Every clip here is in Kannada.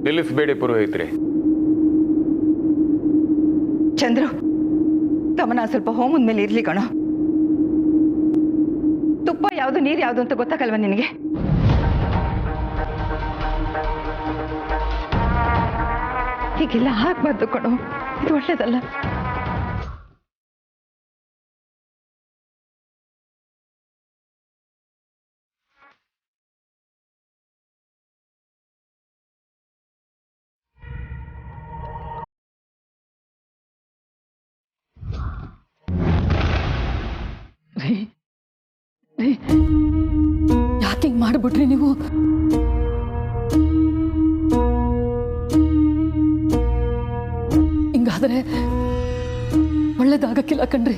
ನಿಲ್ಲಿಸಬೇಡಿ ಪುರೋಹಿತ್ರೆ. ಚಂದ್ರು, ಗಮನ ಸ್ವಲ್ಪ ಹೋಮದ ಮೇಲೆ ಇರ್ಲಿ ಕಣೋ. ತುಪ್ಪ ಯಾವುದು ನೀರು ಯಾವುದು ಅಂತ ಗೊತ್ತಾಗಲ್ವ ನಿನಗೆ? ಹೀಗೆಲ್ಲ ಆಗ್ಬಾರ್ದು ಕಣೋ, ಇದು ಒಳ್ಳೇದಲ್ಲ. ಯಾಕೆ ಹಿಂಗ್ ಮಾಡ್ಬಿಟ್ರಿ ನೀವು? ಹಿಂಗಾದ್ರೆ ಒಳ್ಳೇದಾಗಕ್ಕಿಲ್ಲ ಕಣ್ರಿ.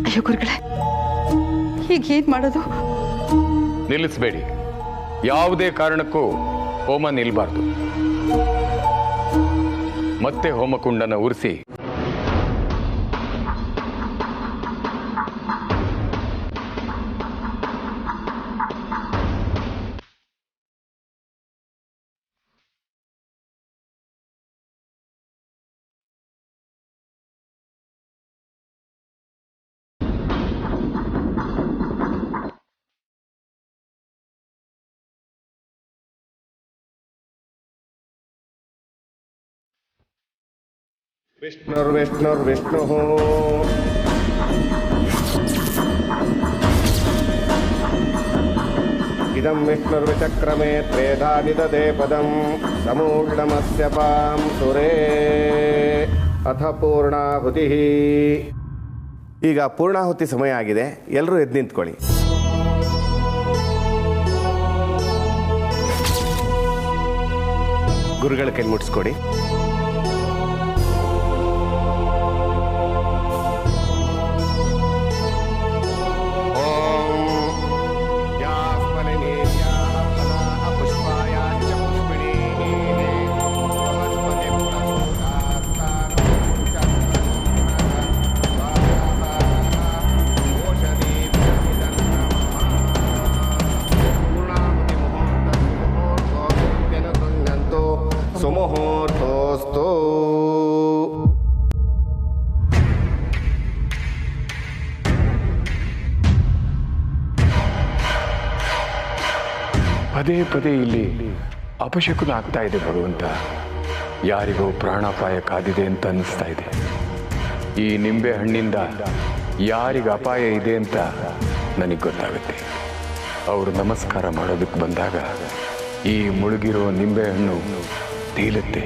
ಅಯ್ಯೋ ಗುರುಗಳೇ, ಹೀಗೇನ್ ಮಾಡೋದು? ನಿಲ್ಲಿಸಬೇಡಿ. ಯಾವುದೇ ಕಾರಣಕ್ಕೂ ಹೋಮ ನಿಲ್ಬಾರ್ದು. ಮತ್ತೆ ಹೋಮಕುಂಡನ ಉರಿಸಿ विष्णुर्विष्णुर्विष्णुः इदं विष्णुर्विचक्रमे त्रेधा निददे पदं समूर्णमस्य पां सुरे अथ पूर्णाहुतिः. ಈಗ ಪೂರ್ಣಾಹುತಿ ಸಮಯ ಆಗಿದೆ. ಎಲ್ಲರೂ ಎದ್ದು ನಿಂತ್ಕೊಳ್ಳಿ. ಗುರುಗಳ ಕೈ ಮುಟ್ಟಿಸ್ಕೊಡಿ. ಸುಮುಹೂರ್ತೋಸ್ತು. ಪದೇ ಪದೇ ಇಲ್ಲಿ ಅಪಶಕುನ ಆಗ್ತಾ ಇದೆ ಭಗವಂತ. ಯಾರಿಗೋ ಪ್ರಾಣಾಪಾಯ ಕಾದಿದೆ ಅಂತ ಅನ್ನಿಸ್ತಾ ಇದೆ. ಈ ನಿಂಬೆ ಹಣ್ಣಿಂದ ಯಾರಿಗೆ ಅಪಾಯ ಇದೆ ಅಂತ ನನಗೆ ಗೊತ್ತಾಗುತ್ತೆ. ಅವರು ನಮಸ್ಕಾರ ಮಾಡೋದಕ್ಕೆ ಬಂದಾಗ ಈ ಮುಳುಗಿರೋ ನಿಂಬೆ ಹಣ್ಣು ತೇಲುತ್ತೆ.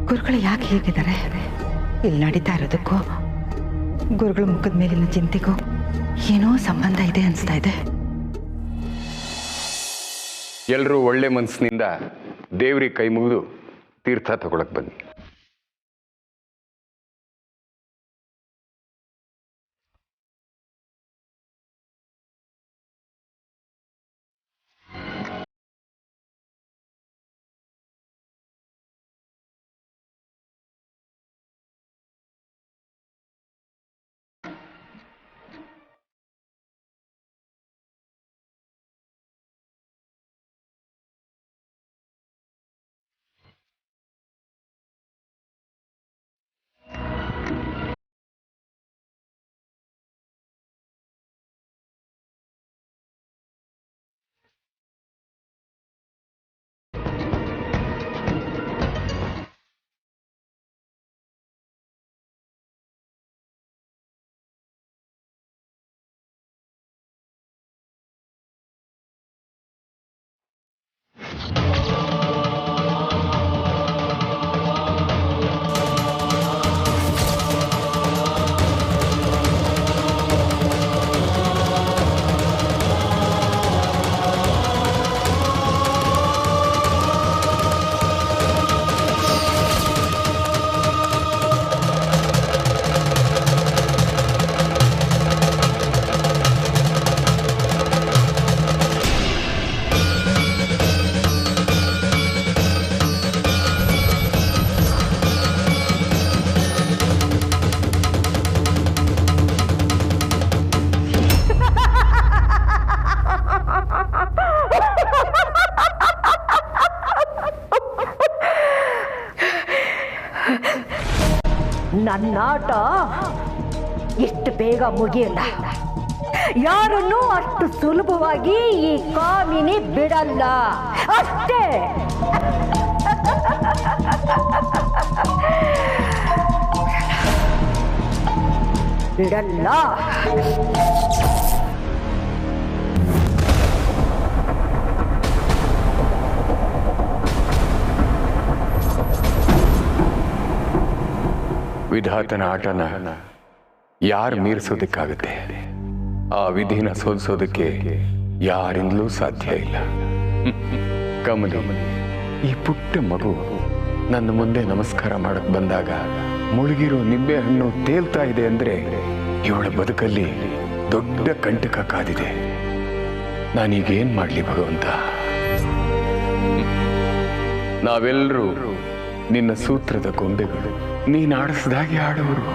ಗುರುಗಳು ಯಾಕೆ ಹೀಗಿದ್ದಾರೆ? ಇಲ್ಲಿ ನಡೀತಾ ಇರೋದಕ್ಕೂ ಗುರುಗಳ ಮುಖದ ಮೇಲಿನ ಚಿಂತೆಗೂ ಏನೋ ಸಂಬಂಧ ಇದೆ ಅನಿಸ್ತಾ ಇದೆ. ಎಲ್ಲರೂ ಒಳ್ಳೆ ಮನಸ್ಸಿನಿಂದ ದೇವ್ರಿಗೆ ಕೈ ಮುಗಿದು ತೀರ್ಥ ತಗೊಳಕ್ ಬನ್ನಿ. ನನ್ನ ಆಟ ಎಷ್ಟು ಬೇಗ ಮುಗಿಯಲ್ಲ. ಯಾರನ್ನೂ ಅಷ್ಟು ಸುಲಭವಾಗಿ ಈ ಕಾಮಿನಿ ಬಿಡಲ್ಲ ಅಷ್ಟೇ. ಬಿಡಲ್ಲ. ವಿಧಾತನ ಆಟನ ಯಾರು ಮೀರಿಸೋದಕ್ಕಾಗುತ್ತೆ? ಆ ವಿಧಿನ ಸೋಲಿಸೋದಕ್ಕೆ ಯಾರಿಂದಲೂ ಸಾಧ್ಯ ಇಲ್ಲ. ಕಮಲಿ, ಈ ಪುಟ್ಟ ಮಗು ನನ್ನ ಮುಂದೆ ನಮಸ್ಕಾರ ಮಾಡಕ್ ಬಂದಾಗ ಮುಳುಗಿರೋ ನಿಂಬೆ ಹಣ್ಣು ತೇಲ್ತಾ ಇದೆ ಅಂದ್ರೆ ಇವಳ ಬದುಕಲ್ಲಿ ದೊಡ್ಡ ಕಂಟಕ ಕಾದಿದೆ. ನಾನೀಗೇನ್ ಮಾಡ್ಲಿ ಭಗವಂತ? ನಾವೆಲ್ಲರೂ ನಿನ್ನ ಸೂತ್ರದ ಗೊಂಬೆಗಳು, ನೀನು ಆಡಿಸಿದಾಗೆ ಆಡೋರು.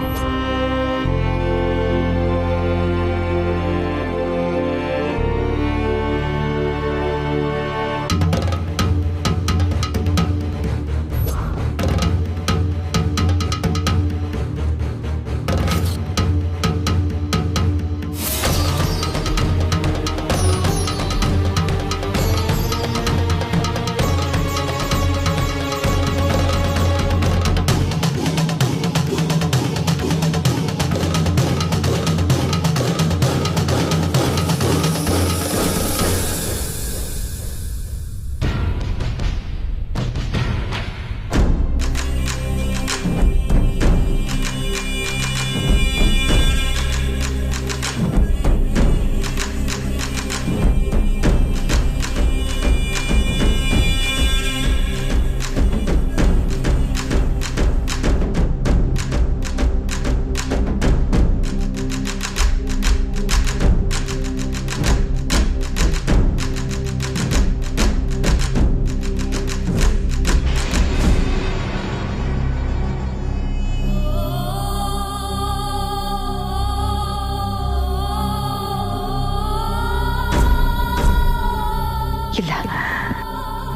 ಇಲ್ಲ,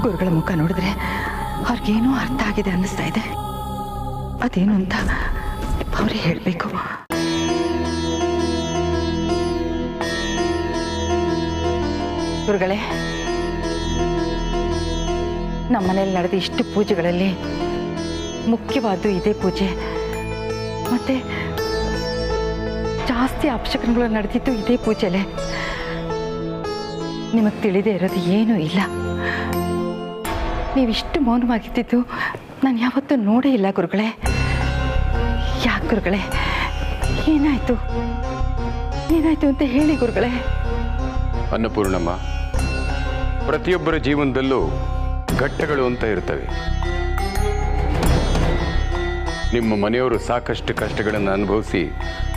ಗುರುಗಳ ಮುಖ ನೋಡಿದ್ರೆ ಅವ್ರಿಗೇನೋ ಅರ್ಥ ಆಗಿದೆ ಅನ್ನಿಸ್ತಾ ಇದೆ. ಅದೇನು ಅಂತ ಅವರೇ ಹೇಳಬೇಕು. ಗುರುಗಳೇ, ನಮ್ಮನೇಲಿ ನಡೆದ ಇಷ್ಟು ಪೂಜೆಗಳಲ್ಲಿ ಮುಖ್ಯವಾದ್ದು ಇದೇ ಪೂಜೆ. ಮತ್ತೆ ಜಾಸ್ತಿ ಅಪಶಕನಗಳು ನಡೆದಿದ್ದು ಇದೇ ಪೂಜೆಲೆ. ನಿಮಗೆ ತಿಳಿದೇ ಇರೋದು ಏನೂ ಇಲ್ಲ. ನೀವಿಷ್ಟು ಮೌನವಾಗಿದ್ದು ನಾನು ಯಾವತ್ತೂ ನೋಡೇ ಇಲ್ಲ ಗುರುಗಳೇ. ಯಾಕೆ ಗುರುಗಳೇ? ಏನಾಯ್ತು ಏನಾಯ್ತು ಅಂತ ಹೇಳಿ ಗುರುಗಳೇ. ಅನ್ನಪೂರ್ಣಮ್ಮ, ಪ್ರತಿಯೊಬ್ಬರ ಜೀವನದಲ್ಲೂ ಘಟ್ಟಗಳು ಅಂತ ಇರ್ತವೆ. ನಿಮ್ಮ ಮನೆಯವರು ಸಾಕಷ್ಟು ಕಷ್ಟಗಳನ್ನು ಅನುಭವಿಸಿ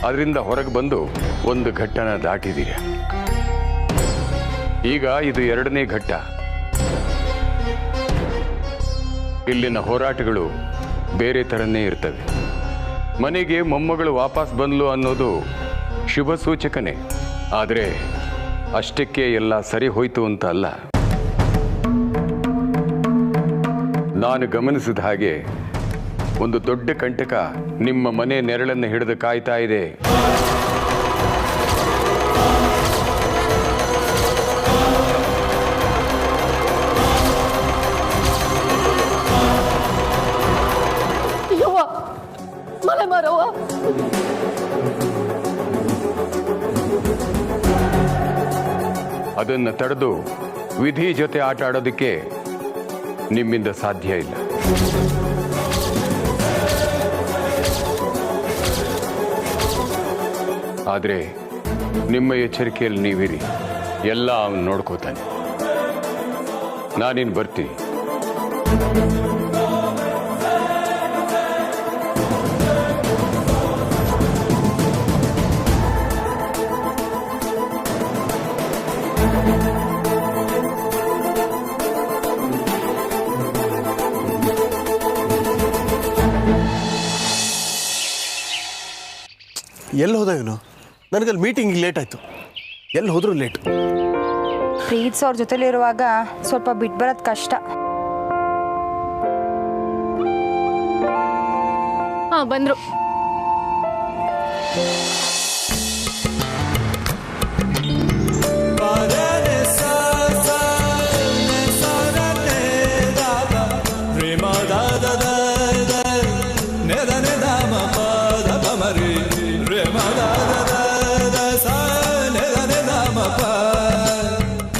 ಅದರಿಂದ ಹೊರಗೆ ಬಂದು ಒಂದು ಘಟ್ಟನ ದಾಟಿದ್ದೀರ. ಈಗ ಇದು 2ನೇ ಘಟ್ಟ. ಇಲ್ಲಿನ ಹೋರಾಟಗಳು ಬೇರೆ ಥರನೇ ಇರ್ತವೆ. ಮನೆಗೆ ಮೊಮ್ಮಗಳು ವಾಪಸ್ ಬಂದ್ಲು ಅನ್ನೋದು ಶುಭ ಸೂಚಕನೇ. ಆದರೆ ಅಷ್ಟಕ್ಕೆ ಎಲ್ಲ ಸರಿ ಹೋಯ್ತು ಅಂತ ಅಲ್ಲ. ನಾನು ಗಮನಿಸಿದ ಹಾಗೆ ಒಂದು ದೊಡ್ಡ ಕಂಟಕ ನಿಮ್ಮ ಮನೆ ನೆರಳನ್ನು ಹಿಡಿದು ಕಾಯ್ತಾ ಇದೆ. ಅದನ್ನು ತಡೆದು ವಿಧಿ ಜೊತೆ ಆಟ ಆಡೋದಕ್ಕೆ ನಿಮ್ಮಿಂದ ಸಾಧ್ಯ ಇಲ್ಲ. ಆದರೆ ನಿಮ್ಮ ಎಚ್ಚರಿಕೆಯಲ್ಲಿ ನೀವಿರಿ. ಎಲ್ಲ ಅವನು ನೋಡ್ಕೋತಾನೆ. ನಾನಿನ್ ಬರ್ತೀನಿ. ಎಲ್ಲಿ ಹೋದ ಇವನು? ನನಗಲ್ಲಿ ಮೀಟಿಂಗ್ ಲೇಟ್ ಆಯಿತು. ಎಲ್ಲಿ ಹೋದ್ರು ಲೇಟ್. ಪ್ರೀತ್ಸ್ ಅವ್ರ ಜೊತೆಲಿ ಇರುವಾಗ ಸ್ವಲ್ಪ ಬಿಟ್ಟು ಬರೋದು ಕಷ್ಟ. ಬಂದ್ರು.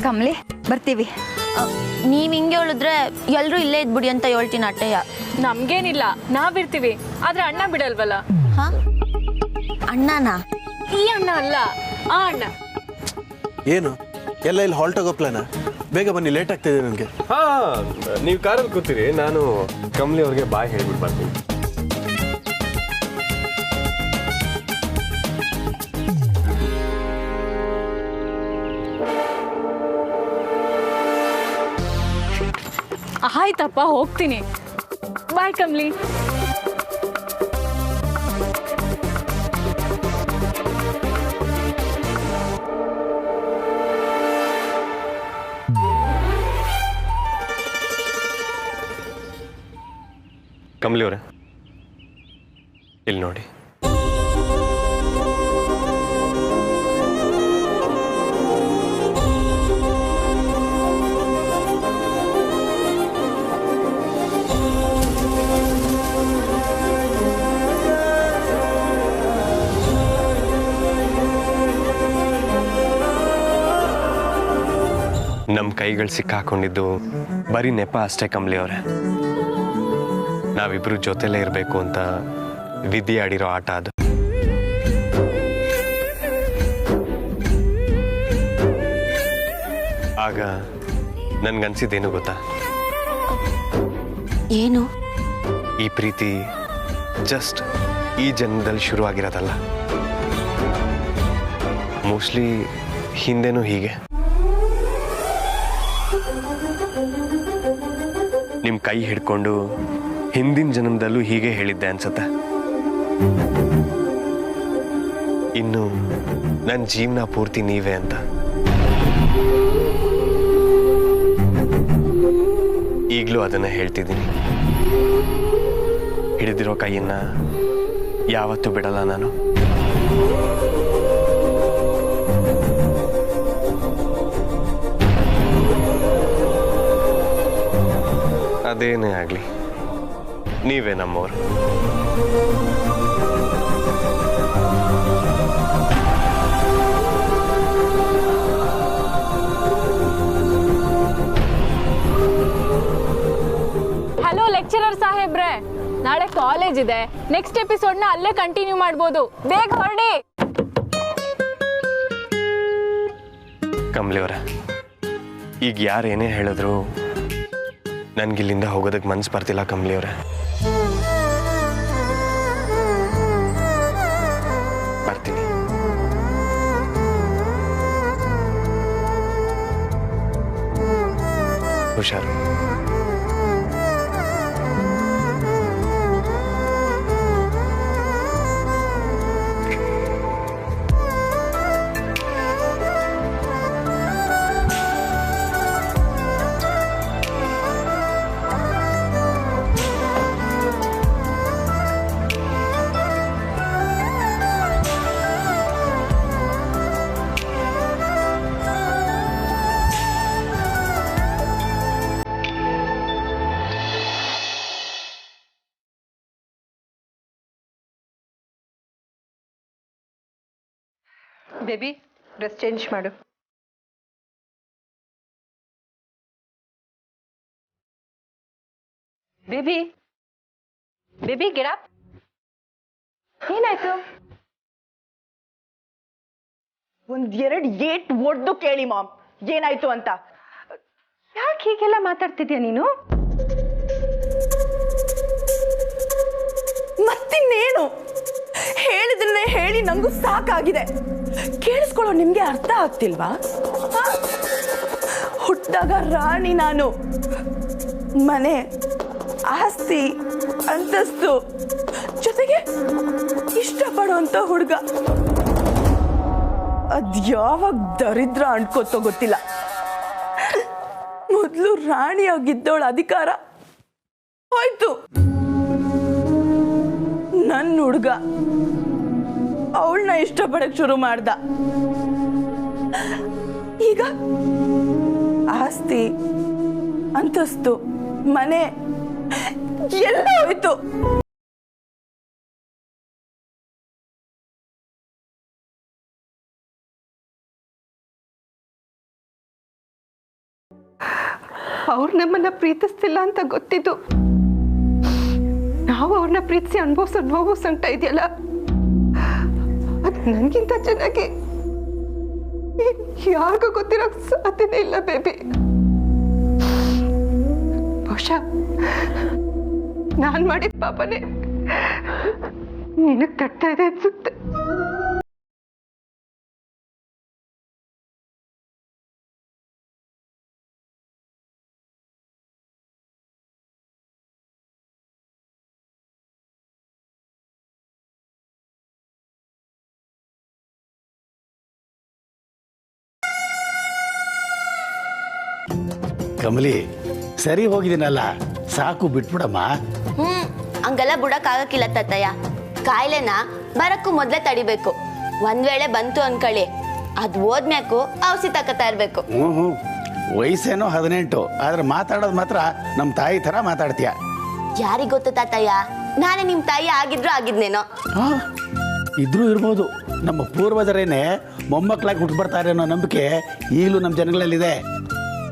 ಕಮಲಿ ಬರ್ತೀವಿ. ನೀವ್ ಹಿಂಗೆ ಹೇಳಿದ್ರೆ ಎಲ್ರು ಇಲ್ಲೇ ಇದ್ಬಿಡಿ ಅಂತ ಹೇಳ್ತೀನಿ ಅಟ್ಟಯ್ಯ. ನಮ್ಗೇನಿಲ್ಲ, ನಾವಿರ್ತೀವಿ, ಆದ್ರೆ ಅಣ್ಣ ಬಿಡಲ್ವಲ್ಲ. ಹಾ ಅಣ್ಣನಾ? ಈ ಅಣ್ಣ ಅಲ್ಲ, ಆ ಅಣ್ಣ. ಏನು ಎಲ್ಲ ಇಲ್ಲಿ ಹಾಲ್ಟ್ ಆಗೋ ಪ್ಲಾನ? ಬೇಗ ಬನ್ನಿ, ಲೇಟ್ ಆಗ್ತಿದೆ ನನಗೆ. ಹಾ, ನೀವು ಕಾರಲ್ಲಿ ಕೂತೀರಿ, ನಾನು ಕಮಲಿ ಅವ್ರಿಗೆ ಬಾಯ್ ಹೇಳ್ಬಿಟ್ಟು ಬರ್ತೀನಿ. ಆಯ್ತಪ್ಪ, ಹೋಗ್ತೀನಿ. ಬಾಯ್ ಕಮ್ಲಿ. ಕಮಲಿ ಅವರೇ, ಇಲ್ಲಿ ನೋಡಿ. ನಮ್ಮ ಕೈಗಳು ಸಿಕ್ಕಾಕೊಂಡಿದ್ದು ಬರೀ ನೆಪ ಅಷ್ಟೇ ಕಮಲಿ ಅವರೇ. ನಾವಿಬ್ರು ಜೊತೆಲೇ ಇರಬೇಕು ಅಂತ ವಿಧಿ ಆಡಿರೋ ಆಟ ಅದು. ಆಗ ನನ್ಗನ್ಸಿದ್ದೇನು ಗೊತ್ತಾ? ಏನು? ಈ ಪ್ರೀತಿ ಜಸ್ಟ್ ಈ ಜನ್ಮದಲ್ಲಿ ಶುರು ಆಗಿರೋದಲ್ಲ, ಮೋಸ್ಟ್ಲಿ ಹಿಂದೆನೂ ಹೀಗೆ ನಿಮ್ಮ ಕೈ ಹಿಡ್ಕೊಂಡು ಹಿಂದಿನ ಜನ್ಮದಲ್ಲೂ ಹೀಗೆ ಹೇಳಿದ್ದೆ ಅನ್ಸುತ್ತೆ. ಇನ್ನು ನನ್ನ ಜೀವನ ಪೂರ್ತಿ ನೀವೇ ಅಂತ. ಈಗಲೂ ಅದನ್ನ ಹೇಳ್ತಿದ್ದೀನಿ. ಹಿಡಿದಿರೋ ಕೈಯನ್ನ ಯಾವತ್ತೂ ಬಿಡಲ್ಲ ನಾನು. ಅದೇನೇ ಆಗಲಿ, ನೀವೇ ನಮ್ಮವರು. ಹಲೋ ಲೆಕ್ಚರರ್ ಸಾಹೇಬ್ರೆ, ನಾಳೆ ಕಾಲೇಜ್ ಇದೆ. ನೆಕ್ಸ್ಟ್ ಎಪಿಸೋಡ್ನ ಅಲ್ಲೇ ಕಂಟಿನ್ಯೂ ಮಾಡ್ಬೋದು. ಬೇಗ ಹೊರಡಿ. ಕಮಲಿ ಅವರ, ಈಗ ಯಾರೇನೇ ಹೇಳಿದ್ರು ನನ್ಗಿಲ್ಲಿಂದ ಹೋಗೋದಕ್ಕೆ ಮನ್ಸು ಬರ್ತಿಲ್ಲ ಕಮಲಿ ಅವರೇ. ಬರ್ತೀನಿ. ಹುಷಾರು. ಬೇಬಿ, ಡ್ರೆಸ್ ಚೇಂಜ್ ಮಾಡು. Baby, baby get up. ಏನಾಯ್ತು? ಒಂದೆರಡು ಏಟ್ ಒಡ್ದು ಕೇಳಿ ಮಾಮ್, ಏನಾಯ್ತು ಅಂತ. ಯಾಕೆ ಹೀಗೆಲ್ಲ ಮಾತಾಡ್ತಿದ್ಯಾ ನೀನು? ಮತ್ತಿನ್ನೇನು? ಹೇಳಿದ್ರೆ ಹೇಳಿ ನಂಗೂ ಸಾಕಾಗಿದೆ. ಕೇಳಿಸ್ಕೊಳ್ಳೋ ನಿಮ್ಗೆ ಅರ್ಥ ಆಗ್ತಿಲ್ವಾ? ಹುಟ್ಟಾಗ ರಾಣಿ ನಾನು. ಮನೆ, ಆಸ್ತಿ, ಅಂತಸ್ತು, ಜೊತೆಗೆ ಇಷ್ಟಪಡುವಂತ ಹುಡುಗ. ಅದ್ಯಾವಾಗ ದರಿದ್ರ ಅನ್ಕೋತೋ ಗೊತ್ತಿಲ್ಲ. ಮೊದಲು ರಾಣಿಯಾಗಿದ್ದವಳ ಅಧಿಕಾರ ಹೋಯ್ತು. ನನ್ನ ಹುಡುಗ ಅವಳನ್ನ ಇಷ್ಟಪಡಕ್ ಶುರು ಮಾಡ್ದ. ಈಗ ಆಸ್ತಿ, ಅಂತಸ್ತು, ಮನೆ ಎಲ್ಲ ಹೋಯ್ತು. ಅವ್ರು ನಮ್ಮನ್ನ ಪ್ರೀತಿಸ್ತಿಲ್ಲ ಅಂತ ಗೊತ್ತಿದ್ದು ನಾವು ಅವ್ರನ್ನ ಪ್ರೀತಿಸಿ ಅನುಭವಿಸೋ ನೋವು ಸಂಕಟ ಇದೆಯಲ್ಲ, ಅದು ನನಗಿಂತ ಚೆನ್ನಾಗಿ ಯಾರಿಗೂ ಗೊತ್ತಿರೋಕ್ ಸಾಧ್ಯನೇ ಇಲ್ಲ ಬೇಬಿ. ಬಹುಶಃ ನಾನ್ ಮಾಡಿದ ಪಾಪನೇ ನಿನಗ್ ತಟ್ತಾ ಇದೆ ಅನ್ಸುತ್ತೆ. ಕಮಲಿ, ಸರಿ ಹೋಗಿದ್ದೀನಲ್ಲ, ಸಾಕು ಬಿಟ್ಬಿಡಮ್ಮ. ಹಂಗೆಲ್ಲ ಬಿಡಕ್ಕಾಗಕ್ಕಿಲ್ಲ ತಾತಯ್ಯ. ಕಾಯಿಲೆನ ಬರಕ್ಕೂ ಮೊದ್ಲೇ ತಡಿಬೇಕು. ಒಂದ್ ವೇಳೆ ಬಂತು ಅನ್ಕೊಳ್ಳಿ, ಅದ್ ಹೋದ್ಮ್ಯಾಕು ಔಷಧಿ ತಗೋತಾ ಇರ್ಬೇಕು. ವಯಸ್ಸೇನೋ 18, ಆದ್ರೆ ಮಾತಾಡೋದು ಮಾತ್ರ ನಮ್ಮ ತಾಯಿ ತರ ಮಾತಾಡ್ತೀಯ. ಯಾರಿಗ್ ಗೊತ್ತು ತಾತಯ್ಯ, ನಾನೇ ನಿಮ್ ತಾಯಿ ಆಗಿದ್ರು ಆಗಿದ್ನೇನೋ. ಇದ್ರೂ ಇರ್ಬೋದು. ನಮ್ಮ ಪೂರ್ವಜರೇನೆ ಮೊಮ್ಮಕ್ಕಳಾಗಿ ಹುಟ್ಟುಬರ್ತಾರೆ ಅನ್ನೋ ನಂಬಿಕೆ ಈಗಲೂ ನಮ್ಮ ಜನಗಳಲ್ಲಿದೆ.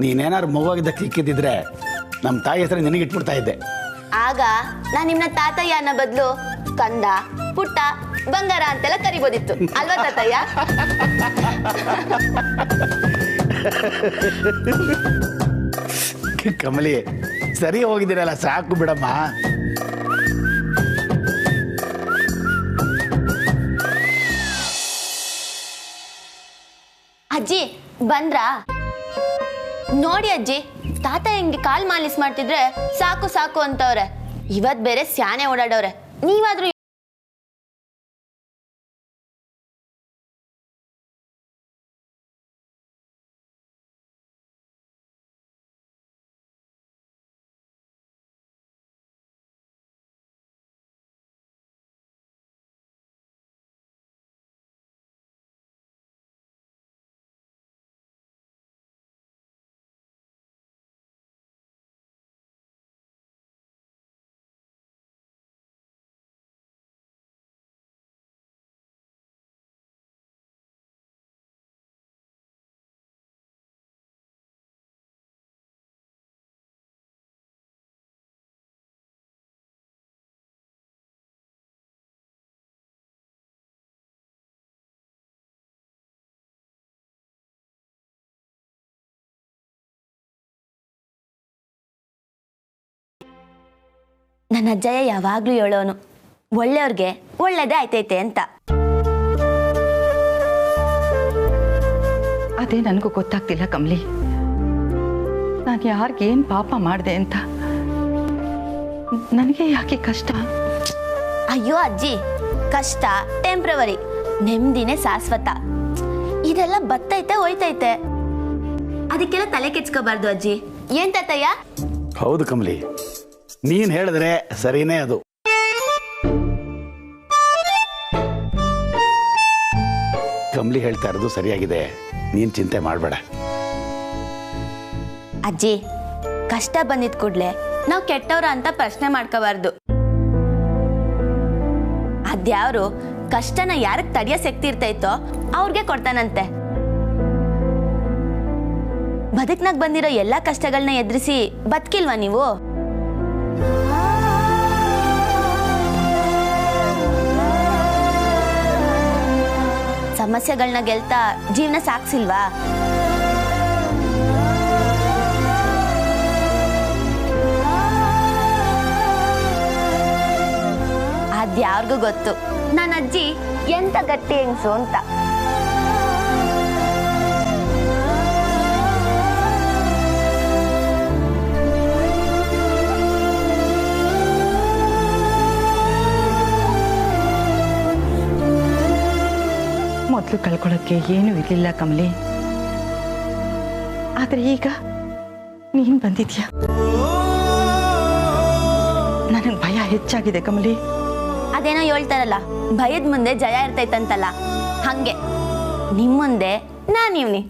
ನೀನೇನಾದ್ರು ಮಗುವಾಗಿದ್ದ ಸಿಕ್ಕಿದ್ದಿದ್ರೆ ನಮ್ಮ ತಾಯಿ ಹೆಸರು ನಿನಗೆ ಇಟ್ಬಿಡ್ತಾ ಇದ್ದೆ. ಆಗ ನಾನ್ ನಿಮ್ನ ತಾತಯ್ಯ ಅನ್ನೋ ಬದಲು ಕಂದ, ಪುಟ್ಟ, ಬಂಗಾರ ಅಂತೆಲ್ಲ ಕರಿಬೋದಿತ್ತು ಅಲ್ವಾ ತಾತಯ್ಯ? ಕಮಲಿ, ಸರಿ ಹೋಗಿದ್ದೀರಲ್ಲ, ಸಾಕು ಬಿಡಮ್ಮ. ಅಜ್ಜಿ ಬಂದ್ರಾ? ನೋಡಿ ಅಜ್ಜಿ, ತಾತ ಹೆಂಗೆ ಕಾಲ್ ಮಾಲಿಸ್ ಮಾಡ್ತಿದ್ರೆ ಸಾಕು ಸಾಕು ಅಂತವ್ರೆ. ಇವತ್ ಬೇರೆ ಸ್ಯಾನೆ ಓಡಾಡವ್ರೆ. ನೀವಾದ್ರೂ ನನ್ನ ಅಜ್ಜಯ್ಯ ಯಾವಾಗ್ಲೂ ಹೇಳೋನು, ಒಳ್ಳೆಯವ್ರಿಗೆ ಒಳ್ಳೇದೇ ಆಯ್ತೈತೆ ಅಂತ. ಅದೇ ನನಗೂ ಗೊತ್ತಾಗ್ತಿಲ್ಲ ಕಮಲಿ, ನಾನು ಯಾರಿಗೇನು ಪಾಪ ಮಾಡಿದೆ ಅಂತ. ನನಗೆ ಯಾಕೆ ಕಷ್ಟ? ಅಯ್ಯೋ ಅಜ್ಜಿ, ಕಷ್ಟ ಟೆಂಪ್ರವರಿ, ನೆಮ್ಮದಿನೇ ಶಾಶ್ವತ. ಇದೆಲ್ಲ ಬತ್ತೈತೆ ಹೋಯ್ತೈತೆ, ಅದಕ್ಕೆಲ್ಲ ತಲೆ ಕೆಚ್ಕೋಬಾರ್ದು ಅಜ್ಜಿ. ಏನ್ ತಾತಯ್ಯ? ಹೌದು ಕಮಲಿ, ನೀನ್ ಹೇಳಿದ್ರೆ ಸರಿನೇ. ಅದು ಕಮಲಿ ಹೇಳ್ತಾ ಇರೋದು ಸರಿಯಾಗಿದೆ, ನೀನ್ ಚಿಂತೆ ಮಾಡಬೇಡ. ಅಜ್ಜಿ, ಕಷ್ಟ ಬಂದಿದ್ ಕೂಡ್ಲೆ ನಾವು ಕೆಟ್ಟವ್ರ ಅಂತ ಪ್ರಶ್ನೆ ಮಾಡ್ಕೋಬಾರ್ದು. ಅದ್ಯಾವ್ರು ಕಷ್ಟನ ಯಾರಿಗೆ ತಡಿಯೋ ಶಕ್ತಿ ಇರ್ತೈತೋ ಅವ್ರಿಗೆ ಕೊಡ್ತಾನಂತೆ. ಬದುಕ್ನಾಗ ಬಂದಿರೋ ಎಲ್ಲಾ ಕಷ್ಟಗಳನ್ನ ಎದುರಿಸಿ ಬದುಕಿಲ್ವಾ ನೀವು? ಸಮಸ್ಯೆಗಳನ್ನ ಗೆಲ್ತಾ ಜೀವನ ಸಾಕ್ಸಿಲ್ವಾ? ಅದ್ಯಾರಿಗೂ ಗೊತ್ತು ನನ್ನ ಅಜ್ಜಿ ಎಂತ ಗಟ್ಟಿ ಹೆಂಗ್ಸು ಅಂತ. ಮೊದಲು ಕಳ್ಕೊಳ್ಳೋಕ್ಕೆ ಏನೂ ಇರಲಿಲ್ಲ ಕಮಲಿ, ಆದರೆ ಈಗ ನೀನು ಬಂದಿದ್ಯಾ, ನನಗೆ ಭಯ ಹೆಚ್ಚಾಗಿದೆ ಕಮಲಿ. ಅದೇನೋ ಹೇಳ್ತಾರಲ್ಲ ಭಯದ ಮುಂದೆ ಜಯ ಇರ್ತೈತಂತಲ್ಲ, ಹಂಗೆ ನಿಮ್ಮ ಮುಂದೆ ನಾನಿವ್ನಿ.